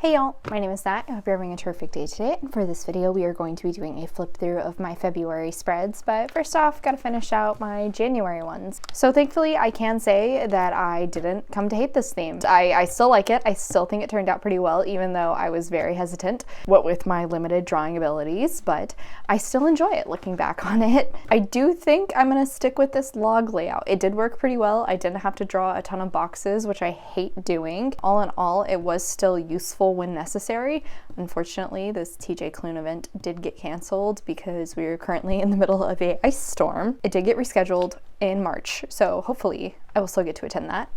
Hey y'all, my name is Nat. I hope you're having a terrific day today. And for this video, we are going to be doing a flip through of my February spreads. But first off, gotta finish out my January ones. So thankfully, I can say that I didn't come to hate this theme. I still like it. I still think it turned out pretty well, even though I was very hesitant, what with my limited drawing abilities, but I still enjoy it looking back on it. I do think I'm gonna stick with this log layout. It did work pretty well. I didn't have to draw a ton of boxes, which I hate doing. All in all, it was still useful when necessary. Unfortunately, this 𝗖cie~𝗁𝗁 event did get canceled because we are currently in the middle of an ice storm. It did get rescheduled in March, so hopefully I will still get to attend that.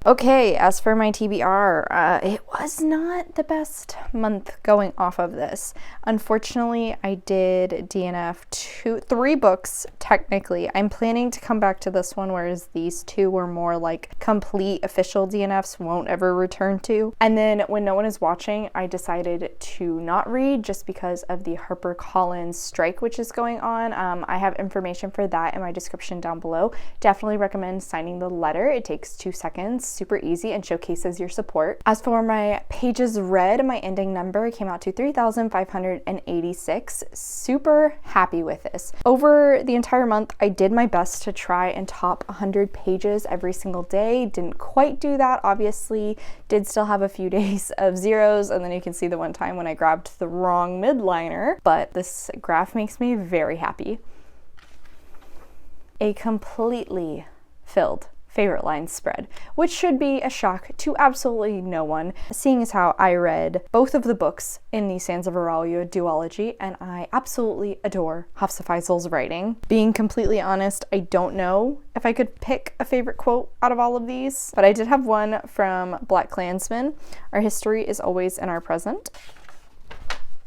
Okay, as for my TBR, it was not the best month going off of this. Unfortunately, I did DNF three books, technically. I'm planning to come back to this one, whereas these two were more like complete official DNFs, won't ever return to. And then when no one is watching, I decided to not read just because of the HarperCollins strike, which is going on. I have information for that in my description down below. Definitely recommend signing the letter. It takes 2 seconds. Super easy and showcases your support. As for my pages read, my ending number came out to 3,586. Super happy with this. Over the entire month, I did my best to try and top 100 pages every single day. Didn't quite do that, obviously. Did still have a few days of zeros, and then you can see the one time when I grabbed the wrong midliner, but this graph makes me very happy. A completely filled favorite lines spread, which should be a shock to absolutely no one, seeing as how I read both of the books in the Sands of Aurelio duology, and I absolutely adore 𝗖cieः𝘁𝗁𝗁 writing. Being completely honest, I don't know if I could pick a favorite quote out of all of these, but I did have one from 𝗏𝗏klansman. Our history is always in our present.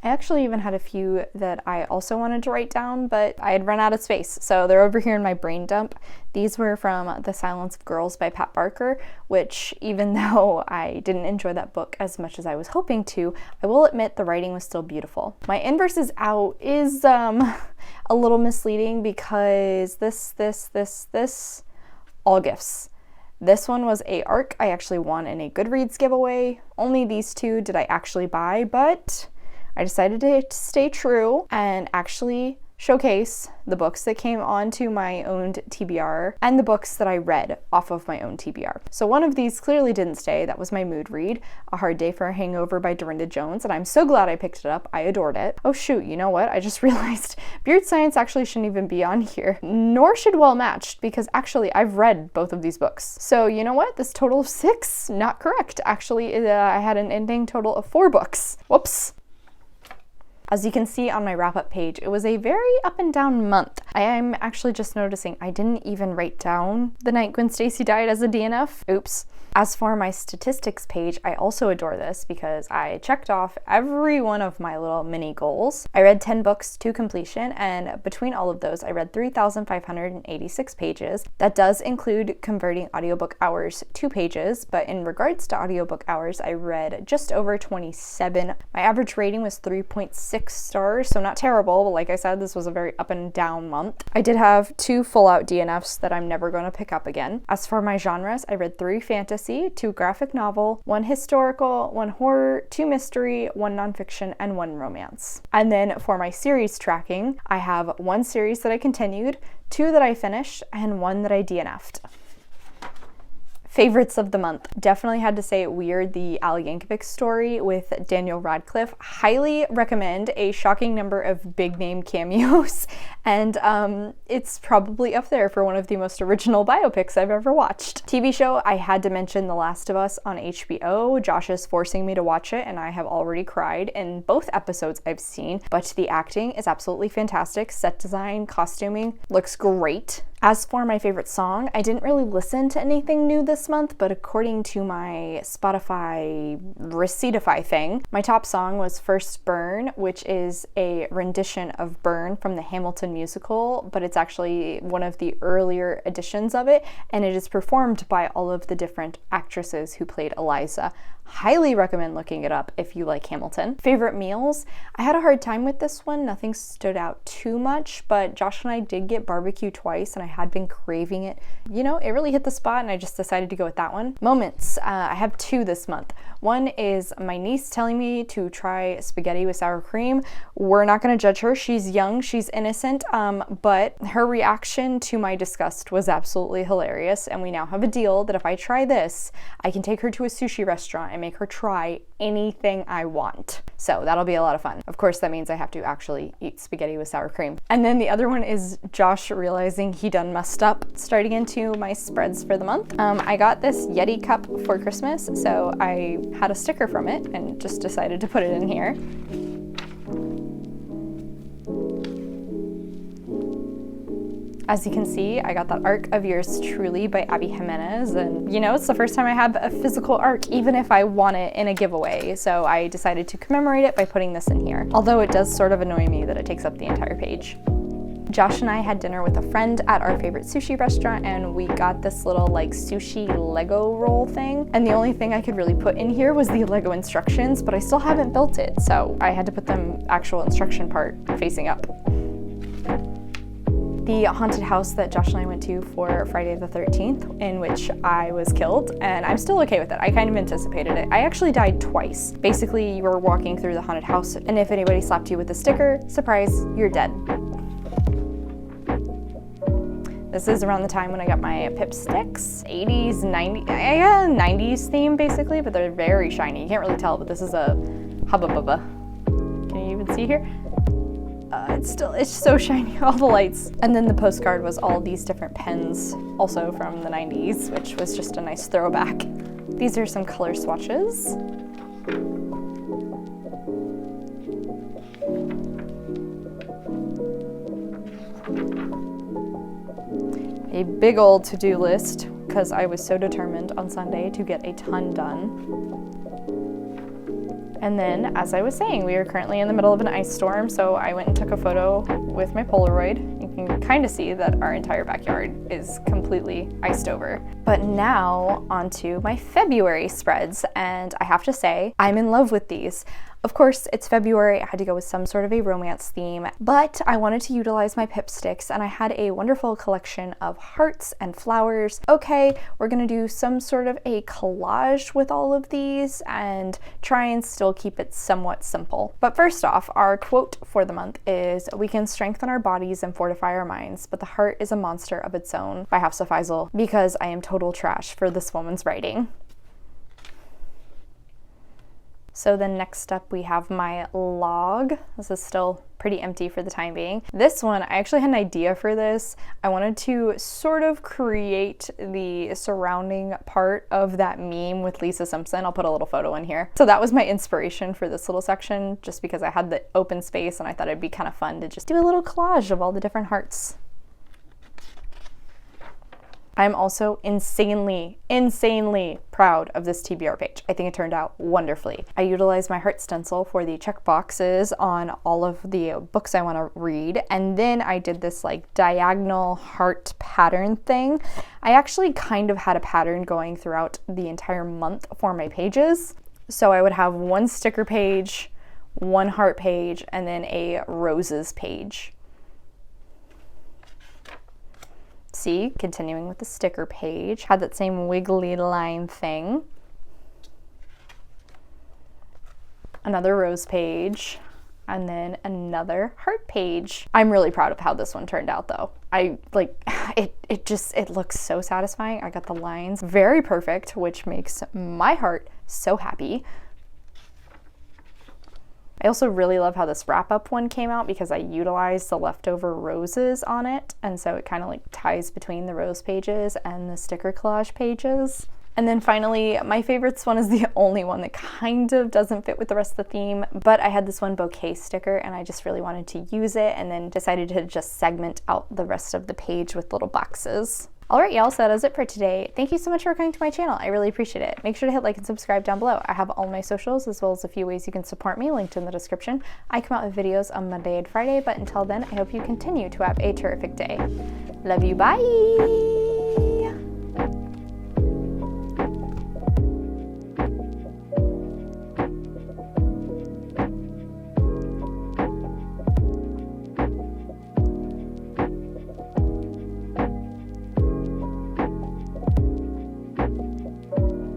I actually even had a few that I also wanted to write down, but I had run out of space, so they're over here in my brain dump. These were from The Silence of Girls by Pat Barker, which, even though I didn't enjoy that book as much as I was hoping to, I will admit the writing was still beautiful. My inverse is out is a little misleading because this, all gifts. This one was a ARC I actually won in a Goodreads giveaway. Only these two did I actually buy, but I decided to stay true and actually showcase the books that came onto my owned TBR and the books that I read off of my own TBR. So one of these clearly didn't stay. That was my mood read, A Hard Day for a Hangover by Dorinda Jones, and I'm so glad I picked it up. I adored it. Oh shoot, you know what? I just realized Beard Science actually shouldn't even be on here, nor should Well Matched, because actually I've read both of these books. So you know what? This total of 6, not correct. Actually, I had an ending total of 4 books. Whoops. As you can see on my wrap-up page, it was a very up and down month. I am actually just noticing I didn't even write down the night Gwen Stacy died as a DNF. Oops. As for my statistics page, I also adore this because I checked off every one of my little mini goals. I read 10 books to completion, and between all of those, I read 3,586 pages. That does include converting audiobook hours to pages, but in regards to audiobook hours, I read just over 27. My average rating was 3.6 stars, so not terrible, but like I said, this was a very up and down month. I did have 2 full-out DNFs that I'm never going to pick up again. As for my genres, I read 3 fantasy, 2 graphic novel, 1 historical, 1 horror, 2 mystery, 1 nonfiction, and 1 romance. And then for my series tracking, I have 1 series that I continued, 2 that I finished, and 1 that I DNF'd. Favorites of the month. Definitely had to say Weird, the Al Yankovic story with Daniel Radcliffe. Highly recommend. A shocking number of big name cameos, and it's probably up there for one of the most original biopics I've ever watched. TV show, I had to mention The Last of Us on HBO. Josh is forcing me to watch it, and I have already cried in both episodes I've seen, but the acting is absolutely fantastic. Set design, costuming, looks great. As for my favorite song, I didn't really listen to anything new this month, but according to my Spotify Receiptify thing, my top song was First Burn, which is a rendition of Burn from the Hamilton musical, but it's actually one of the earlier editions of it, and it is performed by all of the different actresses who played Eliza. Highly recommend looking it up if you like Hamilton. Favorite meals? I had a hard time with this one. Nothing stood out too much, but Josh and I did get barbecue twice, and I had been craving it. You know, it really hit the spot and I just decided to go with that one. Moments, I have 2 this month. One is my niece telling me to try spaghetti with sour cream. We're not gonna judge her, she's young, she's innocent, but her reaction to my disgust was absolutely hilarious, and we now have a deal that if I try this, I can take her to a sushi restaurant and make her try anything I want. So that'll be a lot of fun. Of course, that means I have to actually eat spaghetti with sour cream. And then the other one is Josh realizing he done messed up. Starting into my spreads for the month. I got this Yeti cup for Christmas, so I had a sticker from it and just decided to put it in here. As you can see, I got that arc of Yours Truly by 𝗖cieः𝘁𝘁, and you know, it's the first time I have a physical arc, even if I won it in a giveaway, so I decided to commemorate it by putting this in here. Although it does sort of annoy me that it takes up the entire page. Josh and I had dinner with a friend at our favorite sushi restaurant, and we got this little like sushi Lego roll thing. And the only thing I could really put in here was the Lego instructions, but I still haven't built it, so I had to put the actual instruction part facing up. The haunted house that Josh and I went to for Friday the 13th, in which I was killed, and I'm still okay with it. I kind of anticipated it. I actually died twice. Basically, you were walking through the haunted house, and if anybody slapped you with a sticker, surprise, you're dead. This is around the time when I got my pip sticks. 80s, 90s, I got a 90s theme basically, but they're very shiny. You can't really tell, but this is a hubba bubba. Can you even see here? It's so shiny, all the lights. And then the postcard was all these different pens, also from the 90s, which was just a nice throwback. These are some color swatches. A big old to-do list, because I was so determined on Sunday to get a ton done. And then, as I was saying, we are currently in the middle of an ice storm, so I went and took a photo with my Polaroid. You can kind of see that our entire backyard is completely iced over. But now, onto my February spreads, and I have to say, I'm in love with these. Of course, it's February, I had to go with some sort of a romance theme, but I wanted to utilize my pip sticks, and I had a wonderful collection of hearts and flowers. Okay, we're gonna do some sort of a collage with all of these and try and still keep it somewhat simple. But first off, our quote for the month is, "We can strengthen our bodies and fortify our minds, but the heart is a monster of its own," by 𝗖cieः𝘁𝘁, because I am total trash for this woman's writing. So then next up we have my log. This is still pretty empty for the time being. This one, I actually had an idea for this. I wanted to sort of create the surrounding part of that meme with Lisa Simpson. I'll put a little photo in here. So that was my inspiration for this little section, just because I had the open space and I thought it'd be kind of fun to just do a little collage of all the different hearts. I'm also insanely proud of this TBR page. I think it turned out wonderfully. I utilized my heart stencil for the check boxes on all of the books I want to read, and then I did this like diagonal heart pattern thing. I actually kind of had a pattern going throughout the entire month for my pages. So I would have one sticker page, one heart page, and then a roses page. See, continuing with the sticker page, had that same wiggly line thing. Another rose page, and then another heart page. I'm really proud of how this one turned out though. I like, it looks so satisfying. I got the lines very perfect, which makes my heart so happy. I also really love how this wrap-up one came out because I utilized the leftover roses on it, and so it kind of like ties between the rose pages and the sticker collage pages. And then finally, my favorites one is the only one that kind of doesn't fit with the rest of the theme, but I had this one bouquet sticker and I just really wanted to use it, and then decided to just segment out the rest of the page with little boxes. Alright y'all, so that is it for today. Thank you so much for coming to my channel. I really appreciate it. Make sure to hit like and subscribe down below. I have all my socials as well as a few ways you can support me linked in the description. I come out with videos on Monday and Friday, but until then, I hope you continue to have a terrific day. Love you, bye!